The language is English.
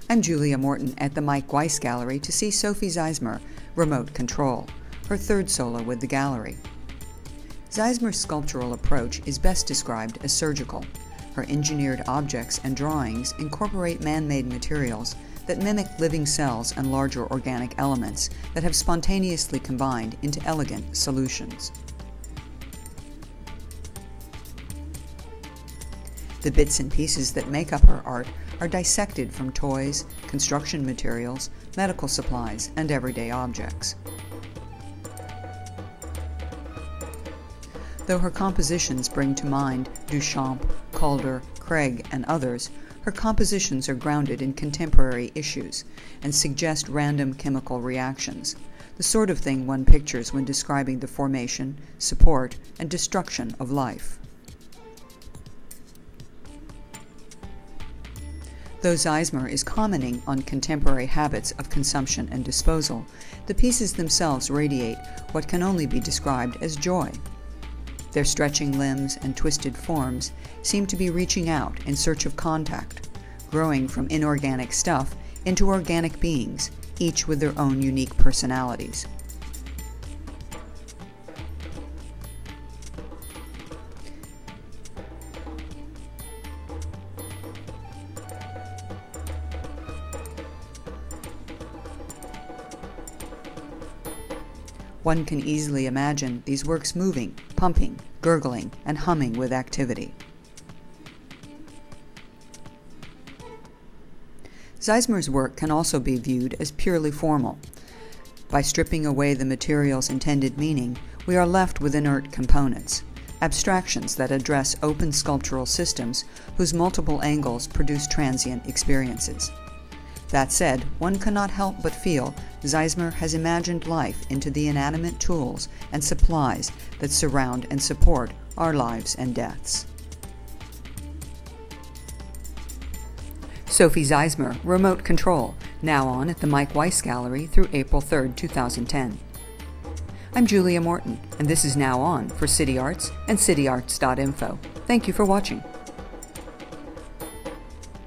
I'm Julia Morton at the Mike Weiss Gallery to see Sofi Zezmer, Remote Control, her third solo with the gallery. Zezmer's sculptural approach is best described as surgical. Her engineered objects and drawings incorporate man-made materials that mimic living cells and larger organic elements that have spontaneously combined into elegant solutions. The bits and pieces that make up her art are dissected from toys, construction materials, medical supplies, and everyday objects. Though her compositions bring to mind Duchamp, Calder, Craig, and others, her compositions are grounded in contemporary issues and suggest random chemical reactions, the sort of thing one pictures when describing the formation, support, and destruction of life. Though Zezmer is commenting on contemporary habits of consumption and disposal, the pieces themselves radiate what can only be described as joy. Their stretching limbs and twisted forms seem to be reaching out in search of contact, growing from inorganic stuff into organic beings, each with their own unique personalities. One can easily imagine these works moving, pumping, gurgling, and humming with activity. Zezmer's work can also be viewed as purely formal. By stripping away the material's intended meaning, we are left with inert components, abstractions that address open sculptural systems whose multiple angles produce transient experiences. That said, one cannot help but feel Zezmer has imagined life into the inanimate tools and supplies that surround and support our lives and deaths. Sofi Zezmer, Remote Control, now on at the Mike Weiss Gallery through April 3, 2010. I'm Julia Morton, and this is now on for City Arts and cityarts.info. Thank you for watching.